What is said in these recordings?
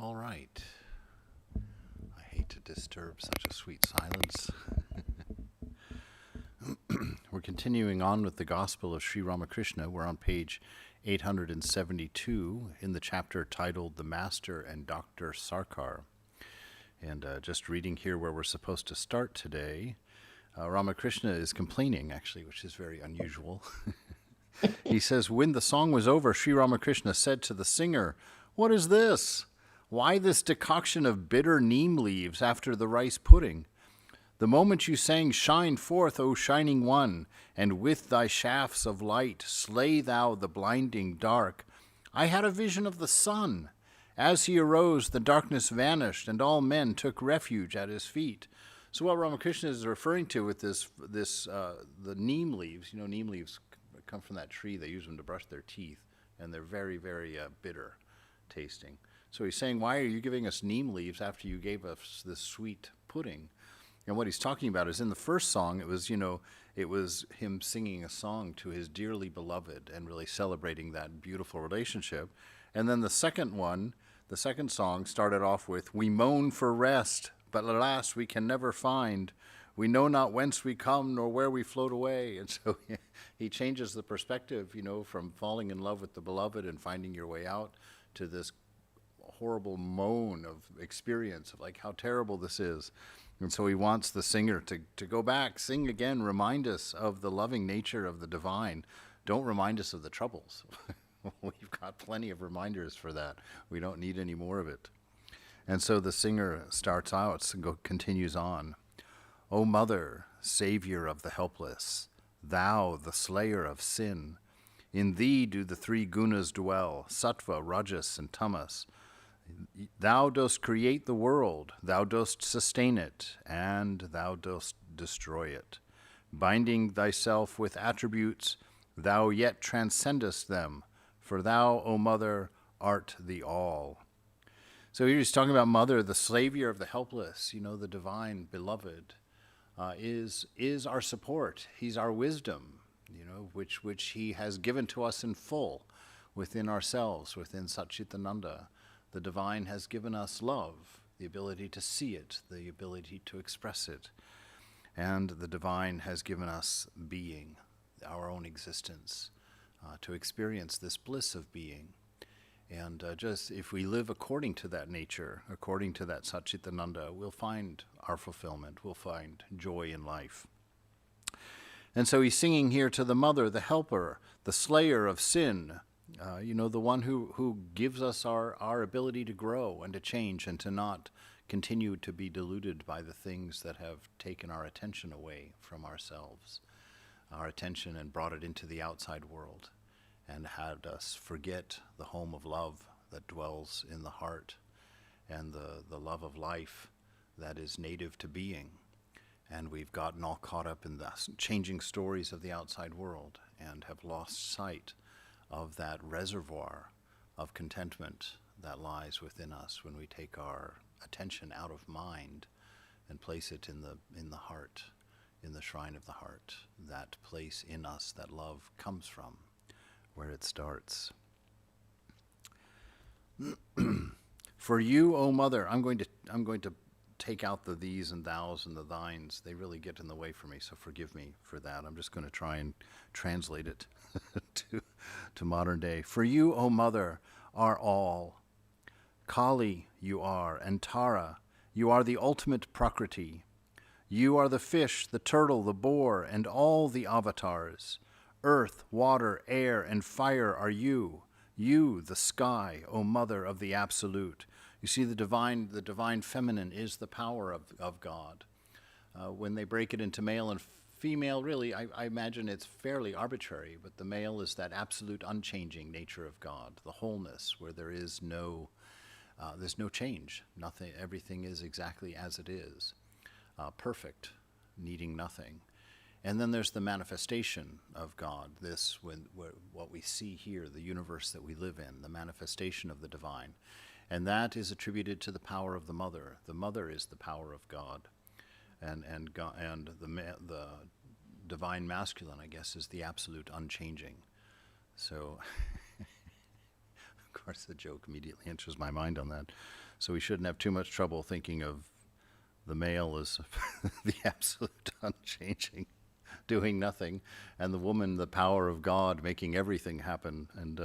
All right. I hate to disturb such a sweet silence. We're continuing on with the Gospel of Sri Ramakrishna. We're on page 872 in the chapter titled The Master and Dr. Sarkar. And just reading here where we're supposed to start today, Ramakrishna is complaining, actually, which is very unusual. He says, when the song was over, Sri Ramakrishna said to the singer, "What is this? Why this decoction of bitter neem leaves after the rice pudding? The moment you sang, 'Shine forth, O shining one, and with thy shafts of light slay thou the blinding dark,' I had a vision of the sun. As he arose, the darkness vanished, and all men took refuge at his feet." So what Ramakrishna is referring to with the neem leaves, neem leaves come from that tree. They use them to brush their teeth, and they're very, very bitter tasting. So he's saying, why are you giving us neem leaves after you gave us this sweet pudding? And what he's talking about is in the first song, it was him singing a song to his dearly beloved and really celebrating that beautiful relationship. And then the second song started off with, "We moan for rest, but alas, we can never find. We know not whence we come, nor where we float away." And so he changes the perspective, from falling in love with the beloved and finding your way out to this horrible moan of experience of like how terrible this is. And so he wants the singer to go back, sing again, remind us of the loving nature of the divine. Don't remind us of the troubles. We've got plenty of reminders for that. We don't need any more of it. And so the singer starts out and continues on. "O Mother, Savior of the helpless, thou, the slayer of sin, in thee do the three gunas dwell, sattva, rajas, and tamas. Thou dost create the world, thou dost sustain it, and thou dost destroy it. Binding thyself with attributes, thou yet transcendest them, for thou, O Mother, art the all." So here he's talking about Mother, the Savior of the helpless, the divine beloved, is our support. He's our wisdom, which he has given to us in full within ourselves, within Satchitananda. The divine has given us love, the ability to see it, the ability to express it. And the divine has given us being, our own existence, to experience this bliss of being. And just if we live according to that nature, according to that Satchitananda, we'll find our fulfillment, we'll find joy in life. And so he's singing here to the Mother, the helper, the slayer of sin, the one who gives us our ability to grow and to change and to not continue to be deluded by the things that have taken our attention away from ourselves, our attention, and brought it into the outside world and had us forget the home of love that dwells in the heart and the love of life that is native to being. And we've gotten all caught up in the changing stories of the outside world and have lost sight of that reservoir of contentment that lies within us when we take our attention out of mind and place it in the heart, in the shrine of the heart, that place in us that love comes from, where it starts. "For you, O Mother," I'm going to take out the these and thous and the thines. They really get in the way for me, so forgive me for that. I'm just going to try and translate it to modern day. "For you, O Mother, are all. Kali you are, and Tara, you are the ultimate Prakriti. You are the fish, the turtle, the boar, and all the avatars. Earth, water, air, and fire are you. You, the sky, O Mother of the Absolute." You see, the divine feminine is the power of God. When they break it into male and female, really, I imagine it's fairly arbitrary, but the male is that absolute unchanging nature of God, the wholeness, where there is there's no change. Nothing, everything is exactly as it is, perfect, needing nothing. And then there's the manifestation of God, what we see here, the universe that we live in, the manifestation of the divine. And that is attributed to the power of the Mother. The Mother is the power of God. And the divine masculine, I guess, is the absolute unchanging. So, of course, the joke immediately enters my mind on that. So we shouldn't have too much trouble thinking of the male as the absolute unchanging, doing nothing, and the woman, the power of God, making everything happen and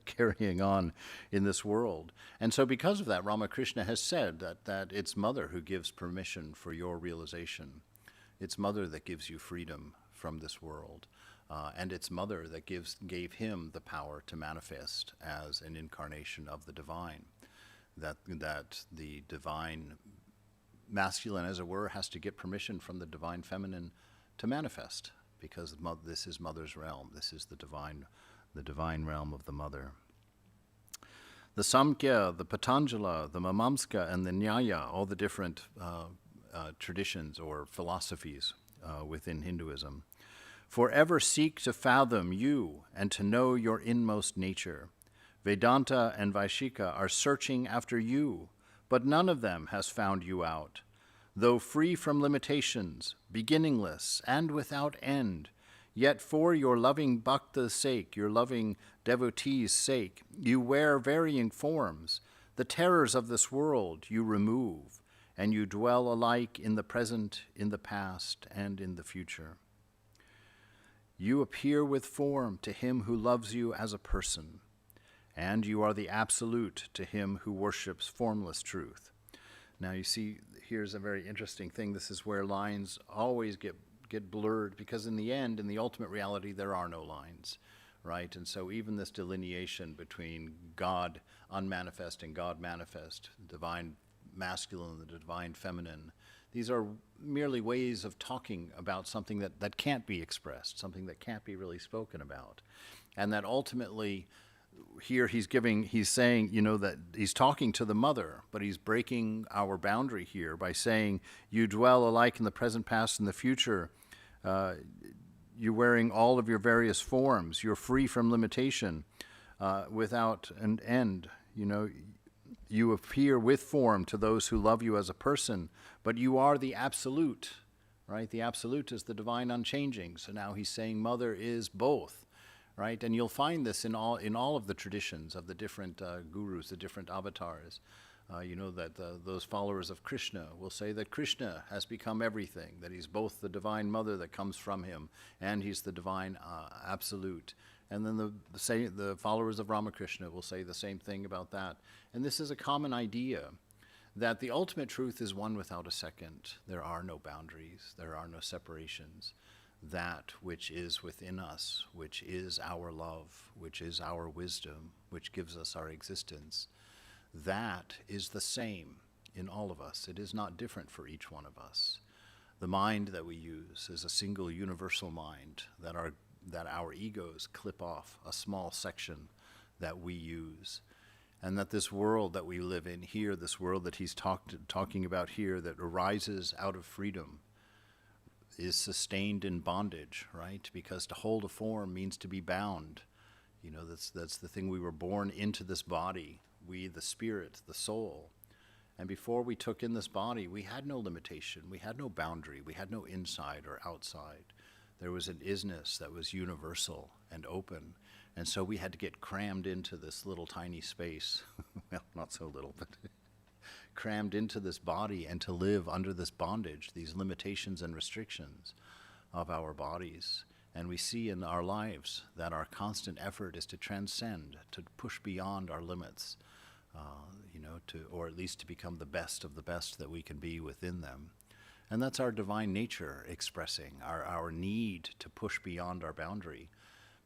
carrying on in this world. And so because of that, Ramakrishna has said that it's Mother who gives permission for your realization. It's Mother that gives you freedom from this world. And it's Mother that gave him the power to manifest as an incarnation of the divine. That the divine masculine, as it were, has to get permission from the divine feminine to manifest, because this is Mother's realm. This is the divine realm of the Mother. The Samkhya, the Patanjala, the Mamamska, and the Nyaya, all the different traditions or philosophies within Hinduism, forever seek to fathom you and to know your inmost nature. Vedanta and Vaishika are searching after you, but none of them has found you out. Though free from limitations, beginningless and without end, yet for your loving bhakta's sake, your loving devotee's sake, you wear varying forms. The terrors of this world you remove, and you dwell alike in the present, in the past, and in the future. You appear with form to him who loves you as a person, and you are the absolute to him who worships formless truth. Now you see, here's a very interesting thing. This is where lines always get blurred, because in the end, in the ultimate reality, there are no lines, right? And so even this delineation between God unmanifest and God manifest, divine masculine and the divine feminine, these are merely ways of talking about something that can't be expressed, something that can't be really spoken about. And that ultimately, here he's saying, that he's talking to the Mother, but he's breaking our boundary here by saying, you dwell alike in the present, past, and the future. You're wearing all of your various forms. You're free from limitation without an end. You appear with form to those who love you as a person, but you are the absolute, right? The absolute is the divine unchanging. So now he's saying Mother is both, right? And you'll find this in all of the traditions of the different gurus, the different avatars. Those followers of Krishna will say that Krishna has become everything, that he's both the divine Mother that comes from him, and he's the divine absolute. And then the followers of Ramakrishna will say the same thing about that. And this is a common idea, that the ultimate truth is one without a second. There are no boundaries. There are no separations. That which is within us, which is our love, which is our wisdom, which gives us our existence, that is the same in all of us. It is not different for each one of us. The mind that we use is a single universal mind that our egos clip off a small section that we use. And that this world that we live in here, this world that he's talking about here, that arises out of freedom, is sustained in bondage, right? Because to hold a form means to be bound. That's the thing. We were born into this body. We, the spirit, the soul. And before we took in this body, we had no limitation. We had no boundary. We had no inside or outside. There was an isness that was universal and open. And so we had to get crammed into this little tiny space. Well, not so little, but crammed into this body and to live under this bondage, these limitations and restrictions of our bodies. And we see in our lives that our constant effort is to transcend, to push beyond our limits, or at least to become the best of the best that we can be within them. And that's our divine nature expressing our need to push beyond our boundary,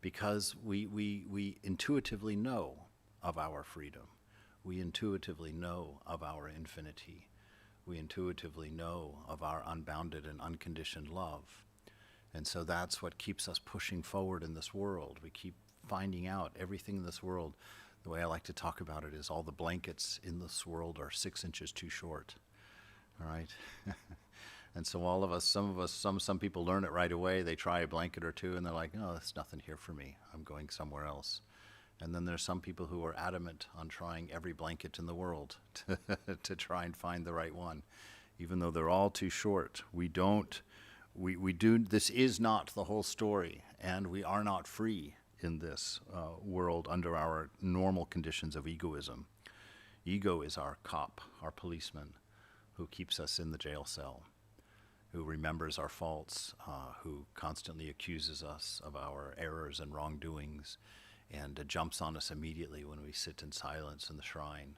because we intuitively know of our freedom. We intuitively know of our infinity. We intuitively know of our unbounded and unconditioned love. And so that's what keeps us pushing forward in this world. We keep finding out everything in this world. The way I like to talk about it is all the blankets in this world are 6 inches too short. All right? And so all of us, some people learn it right away. They try a blanket or two and they're like, oh, there's nothing here for me. I'm going somewhere else. And then there's some people who are adamant on trying every blanket in the world to try and find the right one, even though they're all too short. This is not the whole story, and we are not free in this world under our normal conditions of egoism. Ego is our cop, our policeman, who keeps us in the jail cell, who remembers our faults, who constantly accuses us of our errors and wrongdoings, and jumps on us immediately when we sit in silence in the shrine,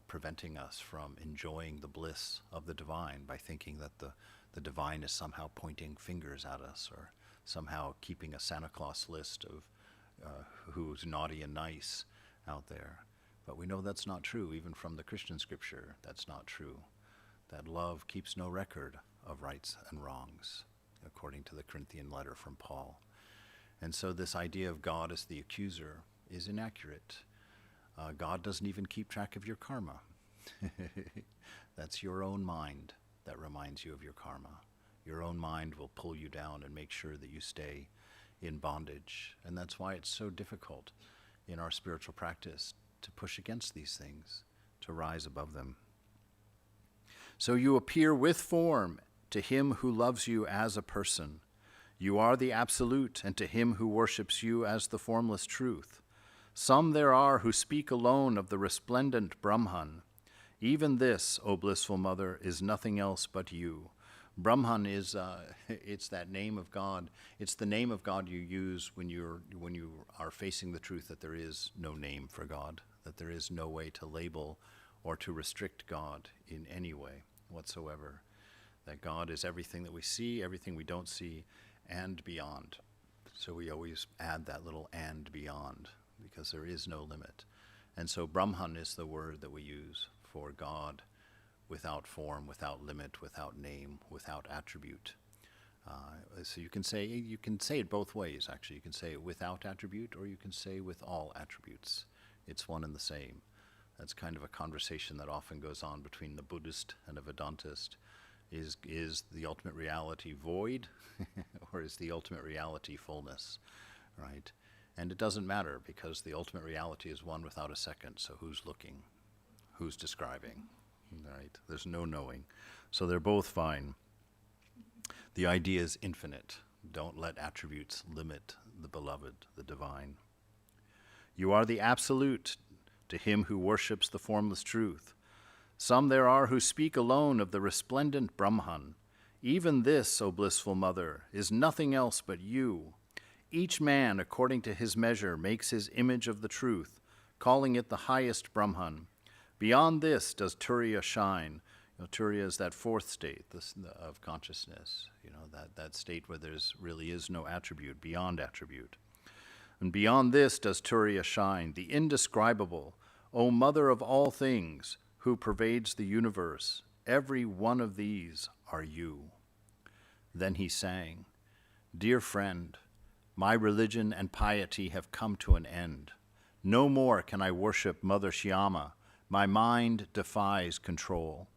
preventing us from enjoying the bliss of the divine by thinking that the divine is somehow pointing fingers at us or somehow keeping a Santa Claus list of who's naughty and nice out there. But we know that's not true, even from the Christian scripture. That's not true. That love keeps no record of rights and wrongs, according to the Corinthian letter from Paul. And so this idea of God as the accuser is inaccurate. God doesn't even keep track of your karma. That's your own mind that reminds you of your karma. Your own mind will pull you down and make sure that you stay in bondage. And that's why it's so difficult in our spiritual practice to push against these things, to rise above them. So you appear with form to him who loves you as a person. You are the absolute, and to him who worships you as the formless truth. Some there are who speak alone of the resplendent Brahman. Even this, O blissful mother, is nothing else but you. Brahman is it's that name of God. It's the name of God you use when you are facing the truth that there is no name for God, that there is no way to label or to restrict God in any way whatsoever. That God is everything that we see, everything we don't see, and beyond. So we always add that little "and beyond," because there is no limit. And so Brahman is the word that we use for God, without form, without limit, without name, without attribute. So you can say it both ways, actually. You can say it without attribute, or you can say with all attributes. It's one and the same. That's kind of a conversation that often goes on between the Buddhist and a Vedantist. Is the ultimate reality void, or is the ultimate reality fullness, right? And it doesn't matter, because the ultimate reality is one without a second. So who's looking? Who's describing? Right? There's no knowing. So they're both fine. The idea is infinite. Don't let attributes limit the beloved, the divine. You are the absolute, to him who worships the formless truth. Some there are who speak alone of the resplendent Brahman. Even this, O blissful mother, is nothing else but you. Each man, according to his measure, makes his image of the truth, calling it the highest Brahman. Beyond this does Turiya shine. Turiya is that fourth state of consciousness, that state where there really is no attribute, beyond attribute. And beyond this does Turiya shine, the indescribable, O mother of all things, who pervades the universe. Every one of these are you. Then he sang, Dear friend, my religion and piety have come to an end. No more can I worship Mother Shyama. My mind defies control.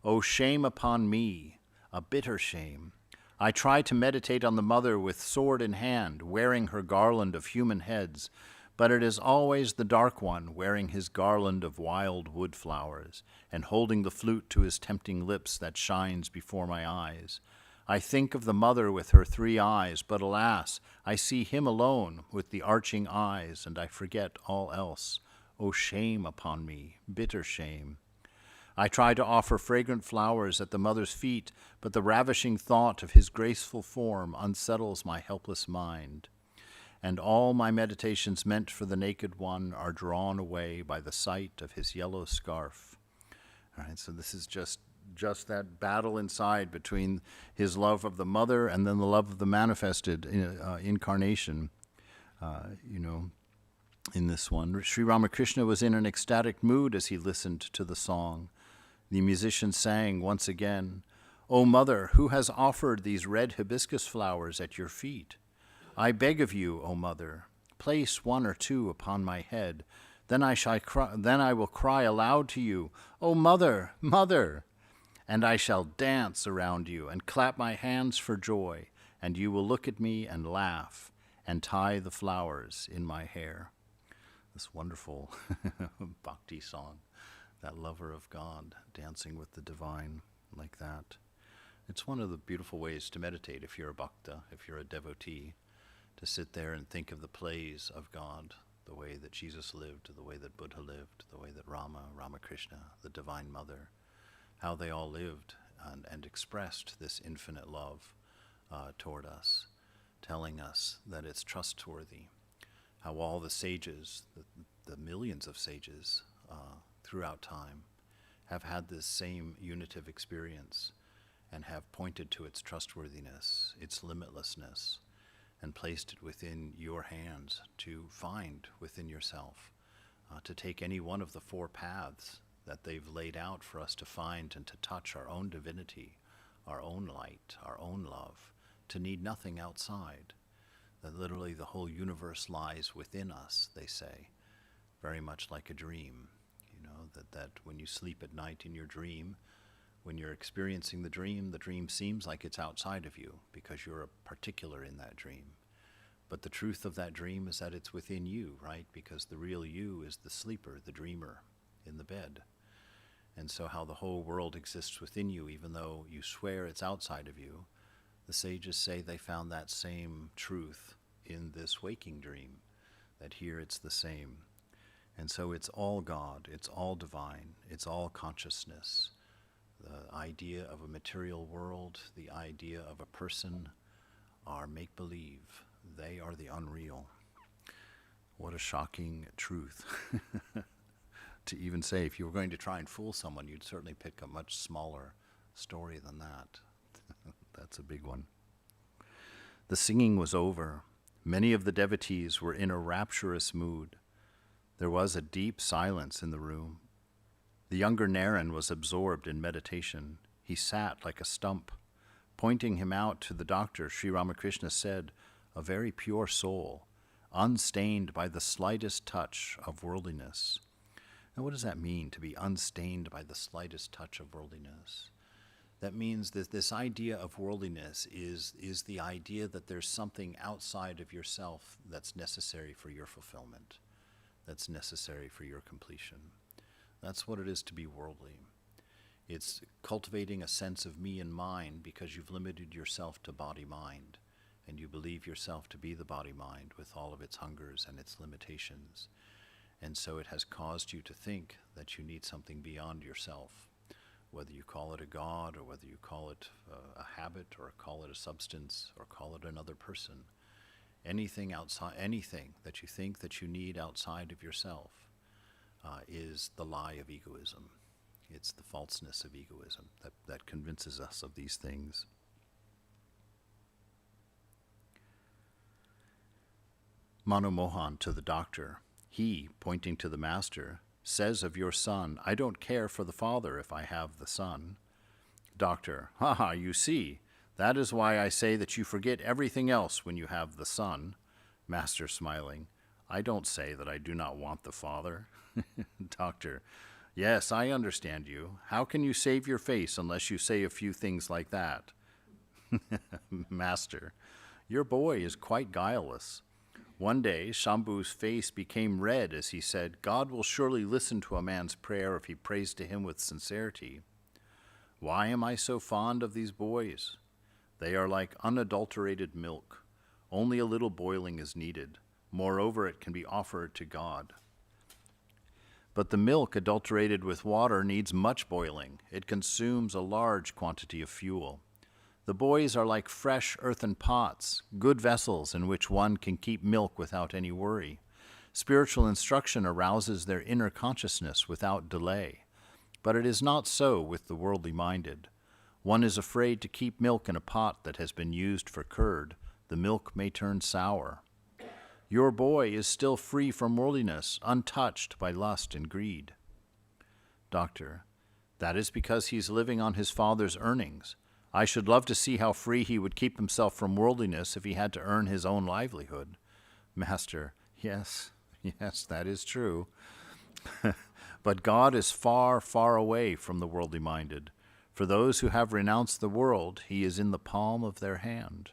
Oh, shame upon me, a bitter shame. I try to meditate on the mother with sword in hand, wearing her garland of human heads, but it is always the dark one wearing his garland of wild wood flowers, and holding the flute to his tempting lips that shines before my eyes. I think of the mother with her 3 eyes, but alas, I see him alone with the arching eyes, and I forget all else. Oh, shame upon me, bitter shame. I try to offer fragrant flowers at the mother's feet, but the ravishing thought of his graceful form unsettles my helpless mind. And all my meditations meant for the naked one are drawn away by the sight of his yellow scarf. All right, so this is just that battle inside between his love of the mother and then the love of the manifested incarnation, in this one. Sri Ramakrishna was in an ecstatic mood as he listened to the song. The musician sang once again, O mother, who has offered these red hibiscus flowers at your feet? I beg of you, O mother, place 1 or 2 upon my head. Then I will cry aloud to you, O mother, mother! And I shall dance around you and clap my hands for joy, and you will look at me and laugh and tie the flowers in my hair. This wonderful bhakti song, that lover of God dancing with the divine like that. It's one of the beautiful ways to meditate if you're a bhakta, if you're a devotee, to sit there and think of the plays of God, the way that Jesus lived, the way that Buddha lived, the way that Ramakrishna, the Divine Mother, how they all lived and expressed this infinite love toward us, telling us that it's trustworthy. How all the sages, the millions of sages throughout time, have had this same unitive experience and have pointed to its trustworthiness, its limitlessness, and placed it within your hands to find within yourself, to take any one of the four paths that they've laid out for us to find and to touch our own divinity, our own light, our own love, to need nothing outside. That literally the whole universe lies within us, they say, very much like a dream. You know, that when you sleep at night in your dream, when you're experiencing the dream seems like it's outside of you because you're a particular in that dream. But the truth of that dream is that it's within you, right? Because the real you is the sleeper, the dreamer in the bed. And so how the whole world exists within you, even though you swear it's outside of you, the sages say they found that same truth in this waking dream, that here it's the same. And so it's all God, it's all divine, it's all consciousness. The idea of a material world, the idea of a person are make-believe. They are the unreal. What a shocking truth. To even say, if you were going to try and fool someone, you'd certainly pick a much smaller story than that. That's a big one. The singing was over. Many of the devotees were in a rapturous mood. There was a deep silence in the room. The younger Naren was absorbed in meditation. He sat like a stump. Pointing him out to the doctor, Sri Ramakrishna said, "A very pure soul, unstained by the slightest touch of worldliness." Now, what does that mean, to be unstained by the slightest touch of worldliness? That means that this idea of worldliness is the idea that there's something outside of yourself that's necessary for your fulfillment, that's necessary for your completion. That's what it is to be worldly. It's cultivating a sense of me and mine because you've limited yourself to body-mind, and you believe yourself to be the body-mind with all of its hungers and its limitations. And so it has caused you to think that you need something beyond yourself, whether you call it a god or whether you call it a habit or call it a substance or call it another person. Anything outside, anything that you think that you need outside of yourself is the lie of egoism. It's the falseness of egoism that convinces us of these things. Mano Mohan to the doctor. He, pointing to the master, says of your son, "I don't care for the father if I have the son." Doctor. You see, that is why I say that you forget everything else when you have the son. Master smiling. I don't say that I do not want the father. Doctor. Yes, I understand you. How can you save your face unless you say a few things like that? Master. Your boy is quite guileless. One day, Shambhu's face became red as he said, "God will surely listen to a man's prayer if he prays to him with sincerity." Why am I so fond of these boys? They are like unadulterated milk. Only a little boiling is needed. Moreover, it can be offered to God. But the milk adulterated with water needs much boiling. It consumes a large quantity of fuel. The boys are like fresh earthen pots, good vessels in which one can keep milk without any worry. Spiritual instruction arouses their inner consciousness without delay. But it is not so with the worldly minded. One is afraid to keep milk in a pot that has been used for curd. The milk may turn sour. Your boy is still free from worldliness, untouched by lust and greed. Doctor. That is because he is living on his father's earnings. I should love to see how free he would keep himself from worldliness if he had to earn his own livelihood. Master. Yes, that is true. But God is far, far away from the worldly minded. For those who have renounced the world, he is in the palm of their hand.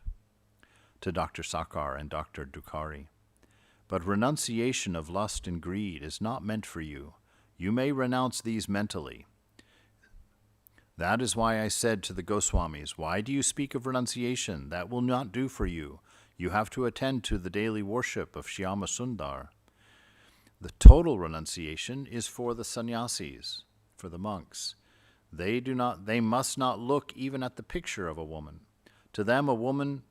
To Dr. Sakar and Dr. Dukhari. But renunciation of lust and greed is not meant for you. You may renounce these mentally. That is why I said to the Goswamis, why do you speak of renunciation? That will not do for you. You have to attend to the daily worship of Shyama Sundar. The total renunciation is for the sannyasis, for the monks. They must not look even at the picture of a woman. To them, a woman,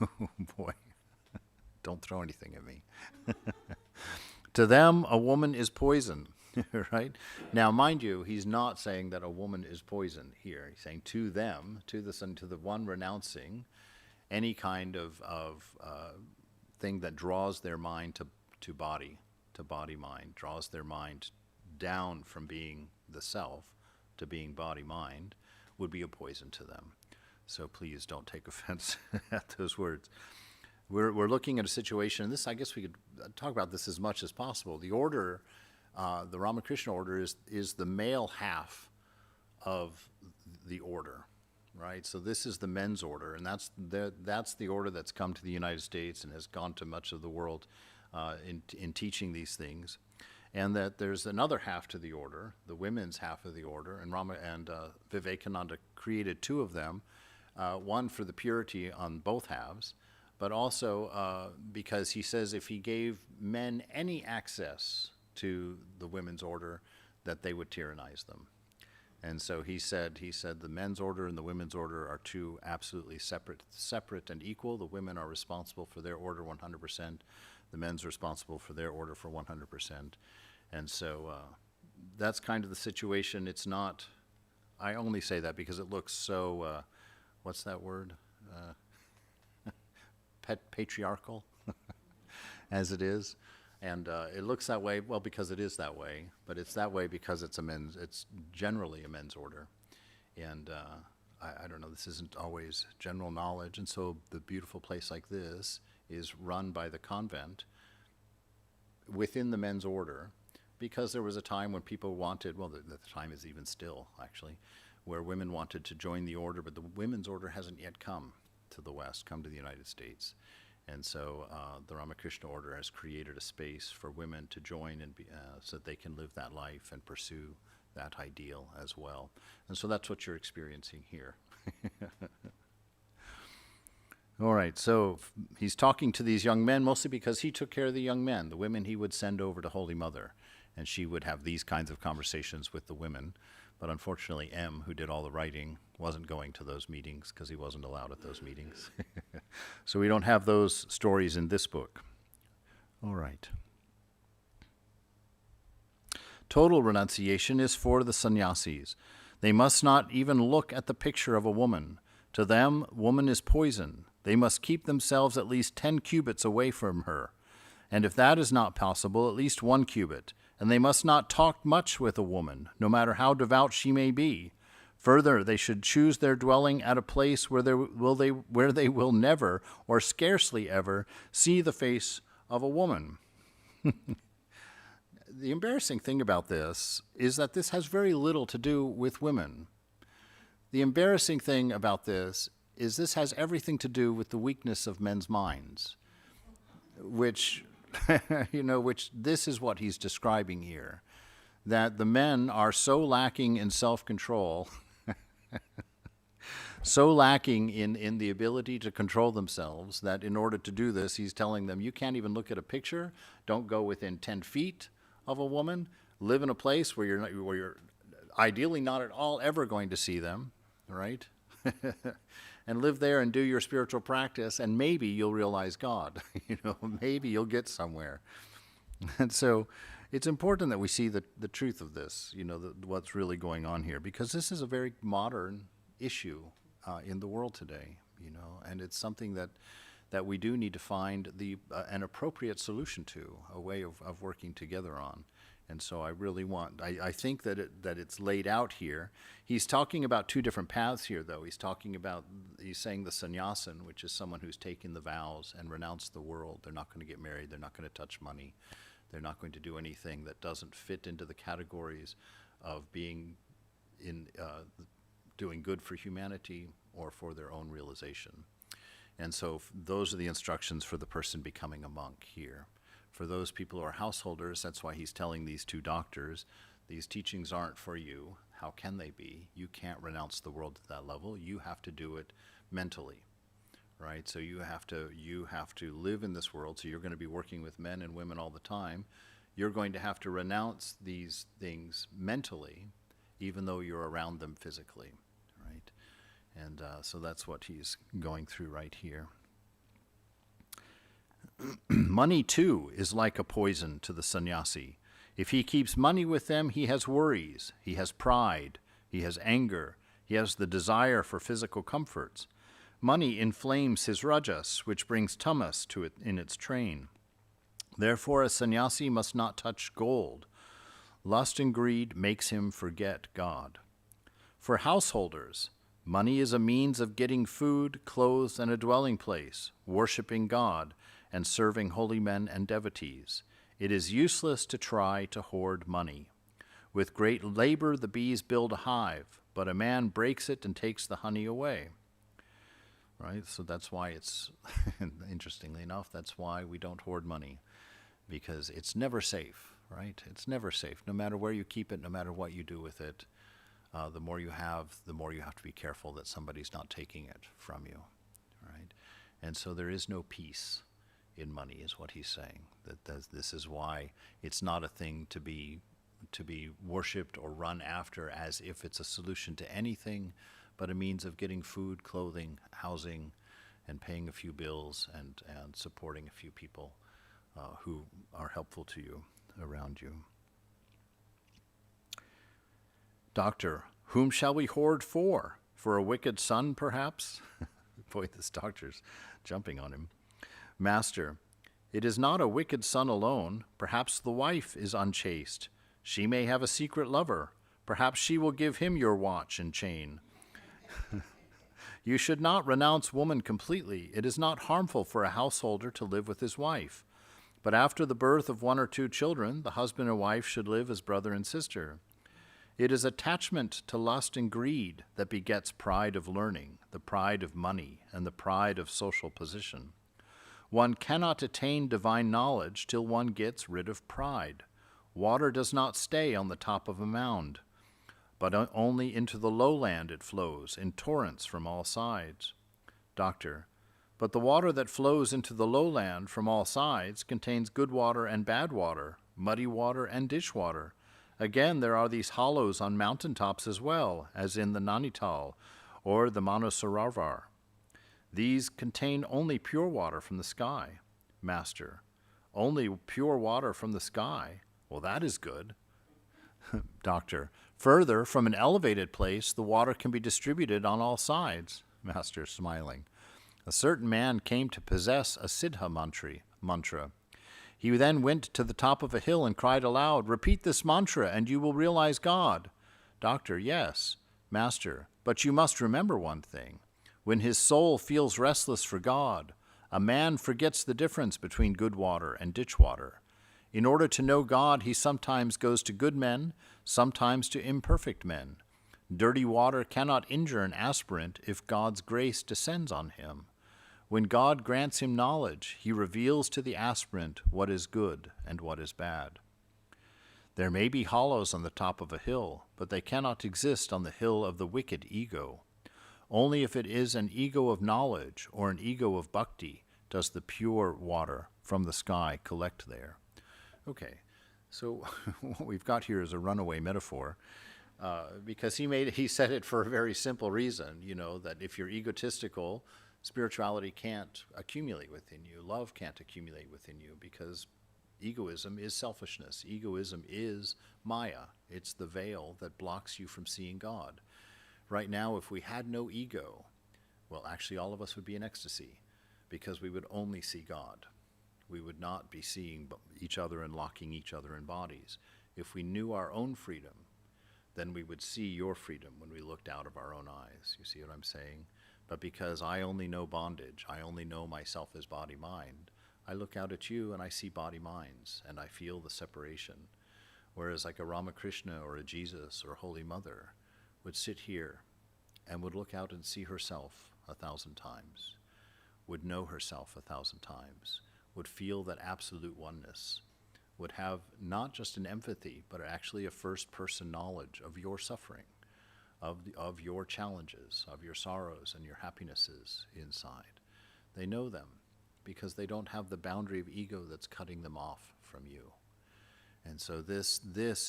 oh boy, don't throw anything at me. To them, a woman is poison, right? Now, mind you, he's not saying that a woman is poison here. He's saying to them, to the one renouncing any kind of thing that draws their mind to body-mind, draws their mind down from being the self to being body-mind, would be a poison to them. So please don't take offense at those words. We're looking at a situation, and this, I guess we could talk about this as much as possible. The order, the Ramakrishna order, is the male half of the order, right? So this is the men's order, and that's the order that's come to the United States and has gone to much of the world in teaching these things. And that there's another half to the order, the women's half of the order, and Vivekananda created two of them, one for the purity on both halves, but also because he says if he gave men any access to the women's order, that they would tyrannize them. And so he said the men's order and the women's order are two absolutely separate and equal. The women are responsible for their order 100%. The men's responsible for their order for 100%. And so that's kind of the situation. It's not, I only say that because it looks so, what's that word? Patriarchal, as it is. And it looks that way, well, because it is that way, but it's that way because it's generally a men's order. And I don't know, this isn't always general knowledge. And so the beautiful place like this is run by the convent within the men's order, because there was a time when people wanted, well, the time is even still, actually, where women wanted to join the order, but the women's order hasn't yet come to the West, come to the United States. And so the Ramakrishna order has created a space for women to join and so that they can live that life and pursue that ideal as well. And so that's what you're experiencing here. All right, so he's talking to these young men mostly because he took care of the young men. The women he would send over to Holy Mother, and she would have these kinds of conversations with the women. But unfortunately, M, who did all the writing, wasn't going to those meetings because he wasn't allowed at those meetings. So we don't have those stories in this book. All right. Total renunciation is for the sannyasis. They must not even look at the picture of a woman. To them, woman is poison. They must keep themselves at least 10 cubits away from her. And if that is not possible, at least 1 cubit. And they must not talk much with a woman, no matter how devout she may be. Further, they should choose their dwelling at a place where they will never, or scarcely ever, see the face of a woman. The embarrassing thing about this is that this has very little to do with women. The embarrassing thing about this is this has everything to do with the weakness of men's minds, which, which this is what he's describing here, that the men are so lacking in self-control, so lacking in the ability to control themselves, that in order to do this, he's telling them, you can't even look at a picture, don't go within 10 feet of a woman, live in a place where you're ideally not at all ever going to see them, right? And live there and do your spiritual practice, and maybe you'll realize God. Maybe you'll get somewhere. And so it's important that we see the truth of this, what's really going on here, because this is a very modern issue in the world today, and it's something that we do need to find an appropriate solution to, a way of working together on. And so I really I think that it's laid out here. He's talking about two different paths here, though. He's saying the sannyasin, which is someone who's taken the vows and renounced the world. They're not going to get married. They're not going to touch money. They're not going to do anything that doesn't fit into the categories of being doing good for humanity or for their own realization. And so those are the instructions for the person becoming a monk here. For those people who are householders, that's why he's telling these two doctors, these teachings aren't for you. How can they be? You can't renounce the world at that level. You have to do it mentally, right? So you have to live in this world. So you're going to be working with men and women all the time. You're going to have to renounce these things mentally, even though you're around them physically, right? And so that's what he's going through right here. Money, too, is like a poison to the sannyasi. If he keeps money with them, he has worries, he has pride, he has anger, he has the desire for physical comforts. Money inflames his rajas, which brings tamas to it in its train. Therefore, a sannyasi must not touch gold. Lust and greed makes him forget God. For householders, money is a means of getting food, clothes, and a dwelling place, worshiping God, and serving holy men and devotees. It is useless to try to hoard money. With great labor the bees build a hive, but a man breaks it and takes the honey away. Right? So that's why it's, interestingly enough, that's why we don't hoard money, because it's never safe, right? It's never safe. No matter where you keep it, no matter what you do with it, the more you have to be careful that somebody's not taking it from you, right? And so there is no peace in money, is what he's saying. That this is why it's not a thing to be worshipped or run after as if it's a solution to anything, but a means of getting food, clothing, housing, and paying a few bills and supporting a few people who are helpful to you around you. Doctor, whom shall we hoard for? For a wicked son, perhaps? Boy, this doctor's jumping on him. Master, it is not a wicked son alone. Perhaps the wife is unchaste. She may have a secret lover. Perhaps she will give him your watch and chain. You should not renounce woman completely. It is not harmful for a householder to live with his wife. But after the birth of 1 or 2 children, the husband and wife should live as brother and sister. It is attachment to lust and greed that begets pride of learning, the pride of money, and the pride of social position. One cannot attain divine knowledge till one gets rid of pride. Water does not stay on the top of a mound, but only into the lowland it flows, in torrents from all sides. Doctor, but the water that flows into the lowland from all sides contains good water and bad water, muddy water and dishwater. Again, there are these hollows on mountain tops as well, as in the Nainital or the Manasarovar. These contain only pure water from the sky. Master, only pure water from the sky? Well, that is good. Doctor, further, from an elevated place, the water can be distributed on all sides. Master, smiling. A certain man came to possess a Siddha mantra. He then went to the top of a hill and cried aloud, "Repeat this mantra and you will realize God." Doctor, yes. Master, but you must remember one thing. When his soul feels restless for God, a man forgets the difference between good water and ditch water. In order to know God, he sometimes goes to good men, sometimes to imperfect men. Dirty water cannot injure an aspirant if God's grace descends on him. When God grants him knowledge, he reveals to the aspirant what is good and what is bad. There may be hollows on the top of a hill, but they cannot exist on the hill of the wicked ego. Only if it is an ego of knowledge or an ego of bhakti does the pure water from the sky collect there. Okay, so what we've got here is a runaway metaphor, because he said it for a very simple reason, that if you're egotistical, spirituality can't accumulate within you. Love can't accumulate within you, because egoism is selfishness. Egoism is Maya. It's the veil that blocks you from seeing God. Right now, if we had no ego, well, actually all of us would be in ecstasy, because we would only see God. We would not be seeing each other and locking each other in bodies. If we knew our own freedom, then we would see your freedom when we looked out of our own eyes. You see what I'm saying? But because I only know bondage, I only know myself as body-mind, I look out at you and I see body-minds, and I feel the separation. Whereas like a Ramakrishna or a Jesus or a Holy Mother would sit here and would look out and see herself 1,000 times, would know herself 1,000 times, would feel that absolute oneness, would have not just an empathy, but actually a first-person knowledge of your suffering, of your challenges, of your sorrows and your happinesses inside. They know them because they don't have the boundary of ego that's cutting them off from you. And so this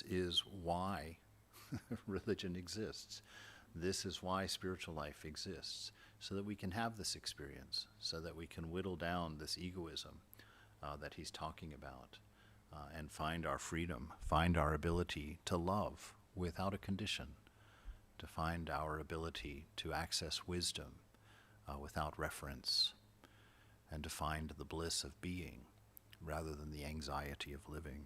is why religion exists. This is why spiritual life exists, so that we can have this experience, so that we can whittle down this egoism that he's talking about, and find our freedom, find our ability to love without a condition, to find our ability to access wisdom without reference, and to find the bliss of being rather than the anxiety of living.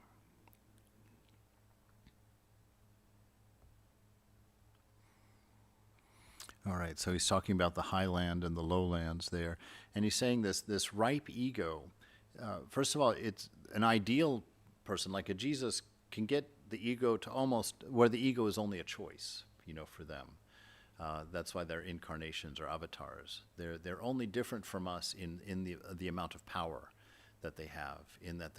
All right, so he's talking about the highland and the lowlands there, and he's saying this ripe ego. First of all, it's an ideal person like a Jesus can get the ego to almost where the ego is only a choice, for them. That's why they're incarnations or avatars. They're only different from us in the amount of power that they have, in that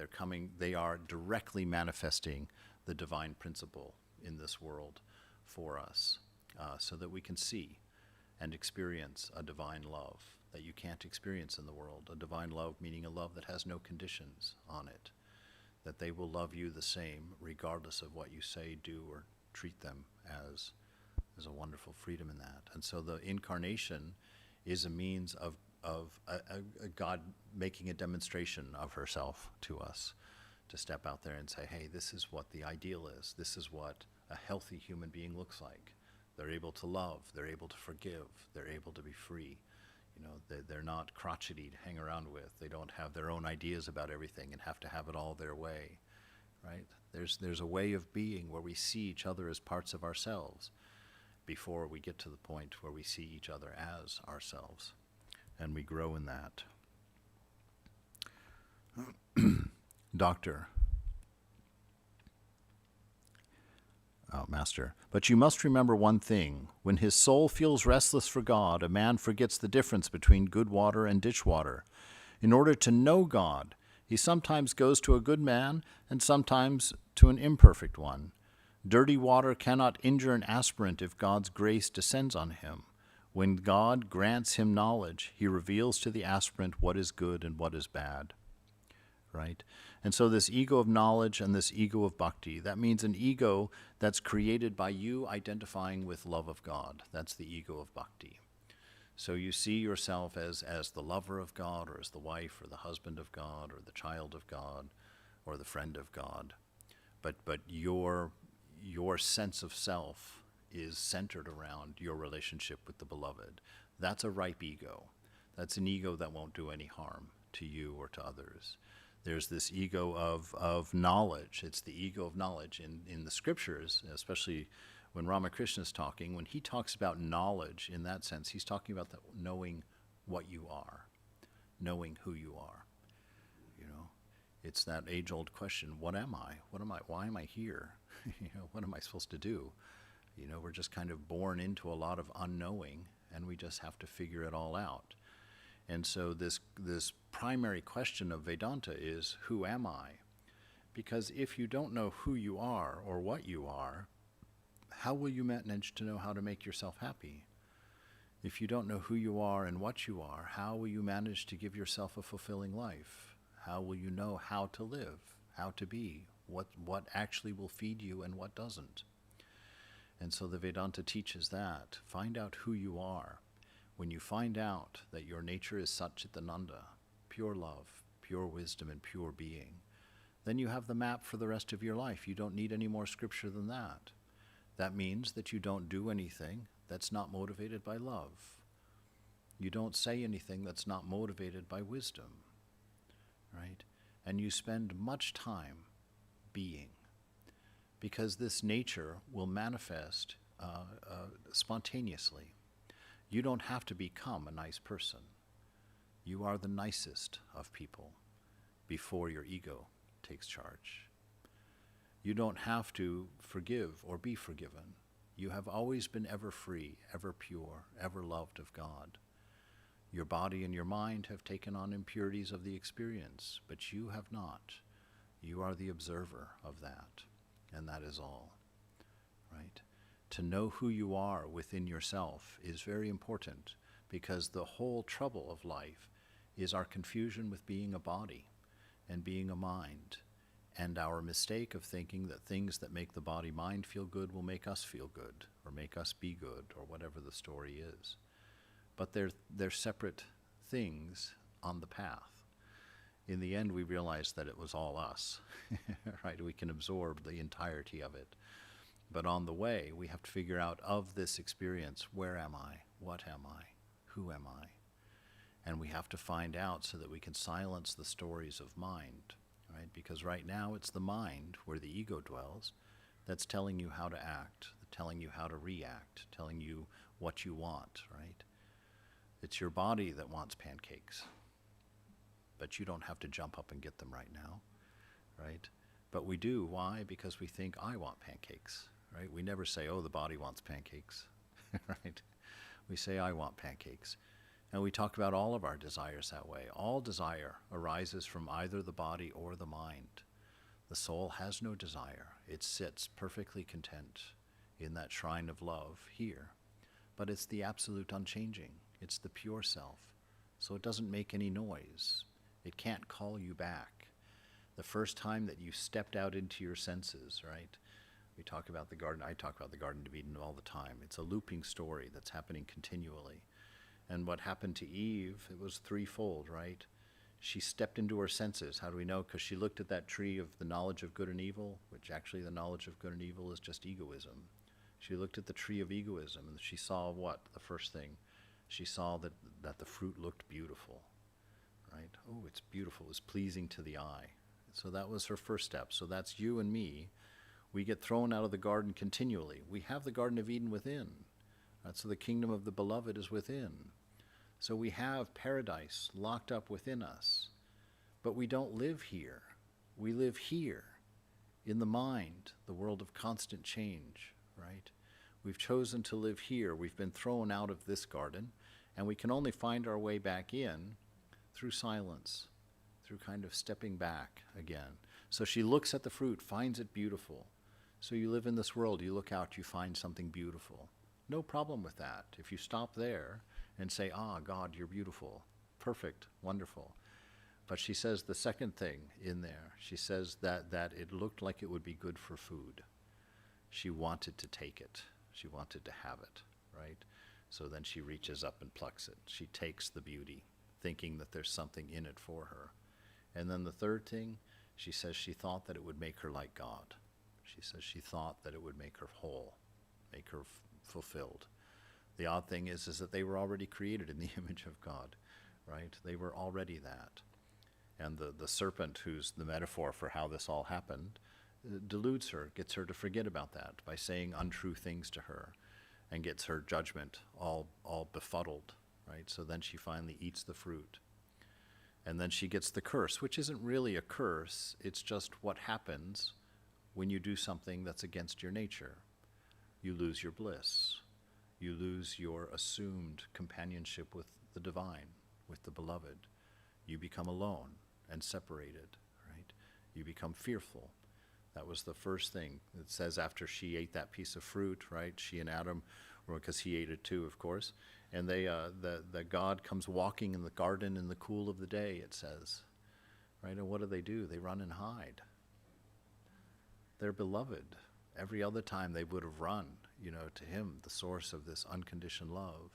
they are directly manifesting the divine principle in this world for us, so that we can see and experience a divine love that you can't experience in the world. A divine love meaning a love that has no conditions on it, that they will love you the same regardless of what you say, do, or treat them as. There's a wonderful freedom in that. And so the incarnation is a means of a God making a demonstration of herself to us, to step out there and say, hey, this is what the ideal is. This is what a healthy human being looks like. They're able to love, they're able to forgive, they're able to be free. They're not crotchety to hang around with. They don't have their own ideas about everything and have to have it all their way, right? There's a way of being where we see each other as parts of ourselves before we get to the point where we see each other as ourselves, and we grow in that. Master, but you must remember one thing. When his soul feels restless for God, a man forgets the difference between good water and ditch water. In order to know God, he sometimes goes to a good man and sometimes to an imperfect one. Dirty water cannot injure an aspirant if God's grace descends on him. When God grants him knowledge, he reveals to the aspirant what is good and what is bad. Right? And so this ego of knowledge and this ego of bhakti, that means an ego that's created by you identifying with love of God. That's the ego of bhakti. So you see yourself as the lover of God, or as the wife, or the husband of God, or the child of God, or the friend of God. But your sense of self is centered around your relationship with the beloved. That's a ripe ego. That's an ego that won't do any harm to you or to others. There's this ego of knowledge. It's the ego of knowledge. In the scriptures, especially when Ramakrishna is talking, when he talks about knowledge in that sense, he's talking about knowing what you are, knowing who you are. It's that age-old question, what am I? What am I? Why am I here? What am I supposed to do? We're just kind of born into a lot of unknowing, and we just have to figure it all out. And so this primary question of Vedanta is, who am I? Because if you don't know who you are or what you are, how will you manage to know how to make yourself happy? If you don't know who you are and what you are, how will you manage to give yourself a fulfilling life? How will you know how to live, how to be, what actually will feed you and what doesn't? And so the Vedanta teaches that. Find out who you are. When you find out that your nature is Satchitananda, pure love, pure wisdom, and pure being, then you have the map for the rest of your life. You don't need any more scripture than that. That means that you don't do anything that's not motivated by love. You don't say anything that's not motivated by wisdom, right? And you spend much time being, because this nature will manifest spontaneously. You don't have to become a nice person. You are the nicest of people before your ego takes charge. You don't have to forgive or be forgiven. You have always been ever free, ever pure, ever loved of God. Your body and your mind have taken on impurities of the experience, but you have not. You are the observer of that, and that is all, right? To know who you are within yourself is very important, because the whole trouble of life is our confusion with being a body and being a mind, and our mistake of thinking that things that make the body-mind feel good will make us feel good, or make us be good, or whatever the story is. But they're separate things on the path. In the end, we realized that it was all us, right? We can absorb the entirety of it. But on the way, we have to figure out, of this experience, where am I? What am I? Who am I? And we have to find out so that we can silence the stories of mind, right? Because right now it's the mind, where the ego dwells, that's telling you how to act, telling you how to react, telling you what you want, right? It's your body that wants pancakes, but you don't have to jump up and get them right now, right? But we do. Why? Because we think, I want pancakes, right? We never say, oh, the body wants pancakes, right? We say, I want pancakes. And we talk about all of our desires that way. All desire arises from either the body or the mind. The soul has no desire. It sits perfectly content in that shrine of love here. But it's the absolute unchanging. It's the pure self. So it doesn't make any noise. It can't call you back. The first time that you stepped out into your senses, right? We talk about the garden. I talk about the Garden of Eden all the time. It's a looping story that's happening continually. And what happened to Eve, it was threefold, right? She stepped into her senses. How do we know? Because she looked at that tree of the knowledge of good and evil, which actually the knowledge of good and evil is just egoism. She looked at the tree of egoism, and she saw what? The first thing. She saw that the fruit looked beautiful, right? Oh, it's beautiful. It was pleasing to the eye. So that was her first step. So that's you and me. We get thrown out of the garden continually. We have the Garden of Eden within. Right? So the kingdom of the beloved is within. So we have paradise locked up within us, but we don't live here. We live here in the mind, the world of constant change, right? We've chosen to live here. We've been thrown out of this garden, and we can only find our way back in through silence, through kind of stepping back again. So she looks at the fruit, finds it beautiful. So you live in this world, you look out, you find something beautiful. No problem with that. If you stop there and say, ah, God, you're beautiful, perfect, wonderful. But she says the second thing in there, she says that it looked like it would be good for food. She wanted to take it. She wanted to have it, right? So then she reaches up and plucks it. She takes the beauty, thinking that there's something in it for her. And then the third thing, she says she thought that it would make her like God. She says she thought that it would make her whole, make her fulfilled. The odd thing is that they were already created in the image of God, right? They were already that. And the serpent, who's the metaphor for how this all happened, deludes her, gets her to forget about that by saying untrue things to her, and gets her judgment all befuddled, right? So then she finally eats the fruit. And then she gets the curse, which isn't really a curse, it's just what happens when you do something that's against your nature. You lose your bliss. You lose your assumed companionship with the divine, with the beloved. You become alone and separated, right? You become fearful. That was the first thing. It says after she ate that piece of fruit, right? She and Adam, because he ate it too, of course. And the God comes walking in the garden in the cool of the day, it says, right? And what do? They run and hide. They're beloved. Every other time they would have run, to him, the source of this unconditioned love.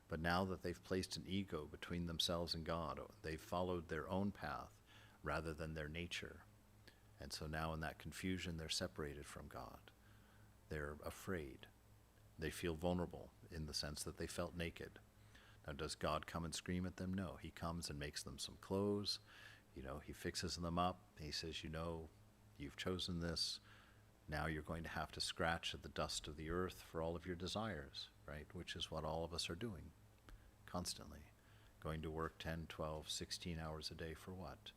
But now that they've placed an ego between themselves and God, they've followed their own path rather than their nature. And so now in that confusion, they're separated from God. They're afraid. They feel vulnerable in the sense that they felt naked. Now, does God come and scream at them? No. He comes and makes them some clothes. He fixes them up. He says, you've chosen this. Now you're going to have to scratch at the dust of the earth for all of your desires, right? Which is what all of us are doing constantly. Going to work 10, 12, 16 hours a day for what?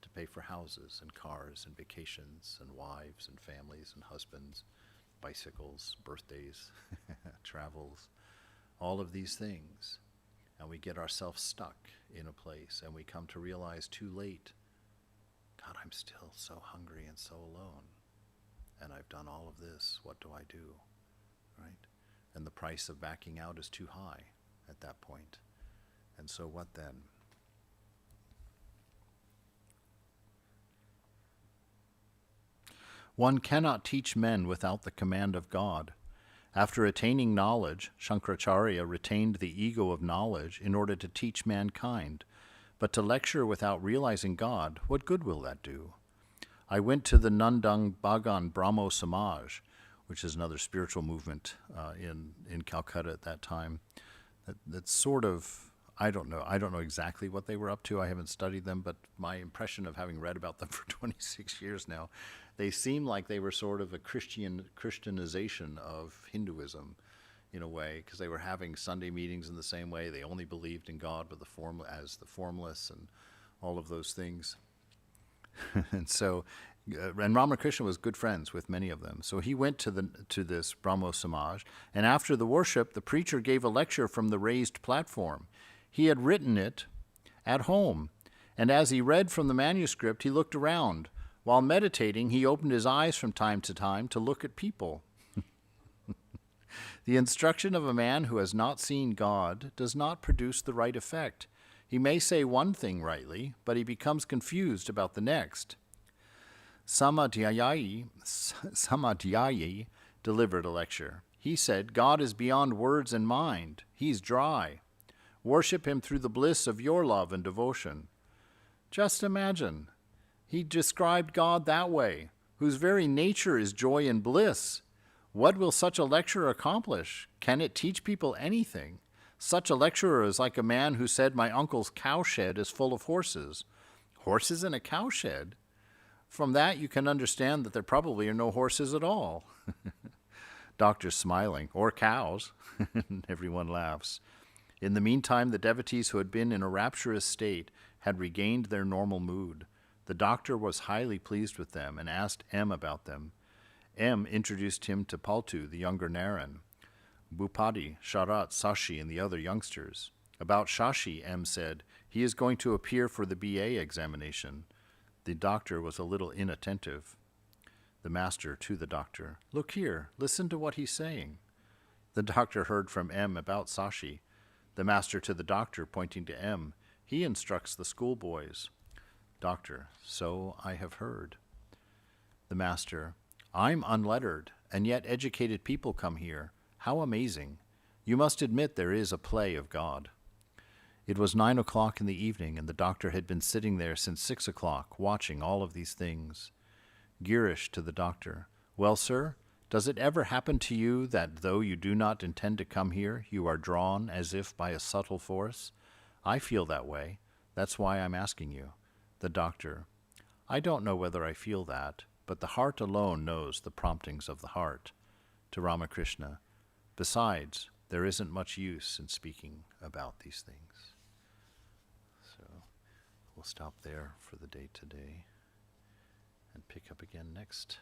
To pay for houses and cars and vacations and wives and families and husbands, bicycles, birthdays, travels, all of these things. And we get ourselves stuck in a place and we come to realize too late, God, I'm still so hungry and so alone. And I've done all of this. What do I do? Right? And the price of backing out is too high at that point. And so what then? One cannot teach men without the command of God. After attaining knowledge, Shankaracharya retained the ego of knowledge in order to teach mankind. But to lecture without realizing God, what good will that do? I went to the Nandang Bagan Brahmo Samaj, which is another spiritual movement in Calcutta at that time. That's sort of, I don't know exactly what they were up to. I haven't studied them, but my impression of having read about them for 26 years now, they seem like they were sort of a Christianization of Hinduism in a way, because they were having Sunday meetings in the same way. They only believed in God but as the formless and all of those things. And so, and Ramakrishna was good friends with many of them. So he went to this Brahmo Samaj, and after the worship, the preacher gave a lecture from the raised platform. He had written it at home, and as he read from the manuscript, he looked around. While meditating, he opened his eyes from time to look at people. The instruction of a man who has not seen God does not produce the right effect. He may say one thing rightly, but he becomes confused about the next. Samadhyayi delivered a lecture. He said, God is beyond words and mind. He's dry. Worship him through the bliss of your love and devotion. Just imagine. He described God that way, whose very nature is joy and bliss. What will such a lecture accomplish? Can it teach people anything? Such a lecturer is like a man who said, my uncle's cowshed is full of horses. Horses in a cowshed? From that you can understand that there probably are no horses at all. Doctor's smiling, or cows. Everyone laughs. In the meantime, the devotees who had been in a rapturous state had regained their normal mood. The doctor was highly pleased with them and asked M about them. M introduced him to Paltu, the younger Naren, Bhupati, Sharat, Sashi, and the other youngsters. About Shashi, M said, he is going to appear for the BA examination. The doctor was a little inattentive. The master to the doctor, look here, listen to what he's saying. The doctor heard from M about Sashi. The master to the doctor, pointing to M, he instructs the schoolboys. Doctor, so I have heard. The master, I'm unlettered, and yet educated people come here. How amazing. You must admit there is a play of God. It was 9 o'clock in the evening, and the doctor had been sitting there since 6 o'clock, watching all of these things. Girish to the doctor, well, sir, does it ever happen to you that though you do not intend to come here, you are drawn as if by a subtle force? I feel that way. That's why I'm asking you. The doctor, I don't know whether I feel that, but the heart alone knows the promptings of the heart. To Ramakrishna, besides, there isn't much use in speaking about these things. So we'll stop there for the day today and pick up again next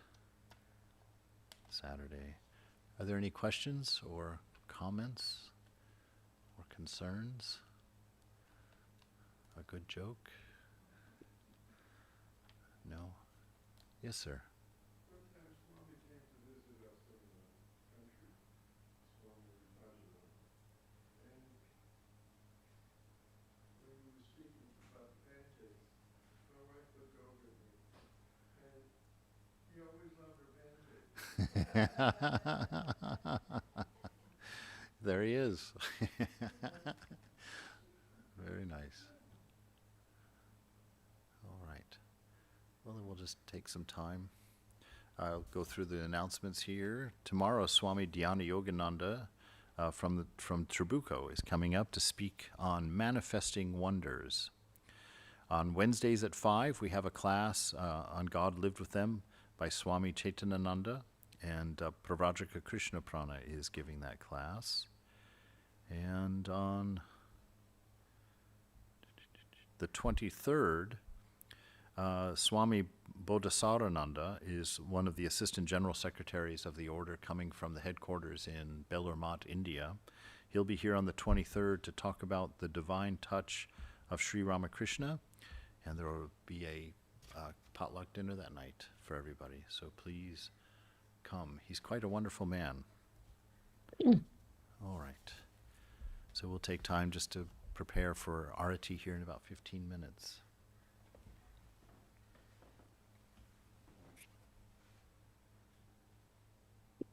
Saturday. Are there any questions or comments or concerns? A good joke? No? Yes, sir. Sometimes Swami came to visit us in the country, Swami Vajra, and when we were speaking about pancakes, my wife looked over at me, and he always loved her pancakes. There he is. Very nice. All right. Well, then we'll just take some time. I'll go through the announcements here. Tomorrow, Swami Dhyana Yogananda from Trabuco is coming up to speak on manifesting wonders. On Wednesdays at 5, we have a class on God Lived with Them by Swami Chaitanananda, and Pravrajaka Krishna Prana is giving that class. And on the 23rd, Swami Bodhisarananda is one of the Assistant General Secretaries of the Order coming from the headquarters in Belur Math, India. He'll be here on the 23rd to talk about the divine touch of Sri Ramakrishna, and there will be a potluck dinner that night for everybody, so please come. He's quite a wonderful man. All right. So we'll take time just to prepare for Arati here in about 15 minutes.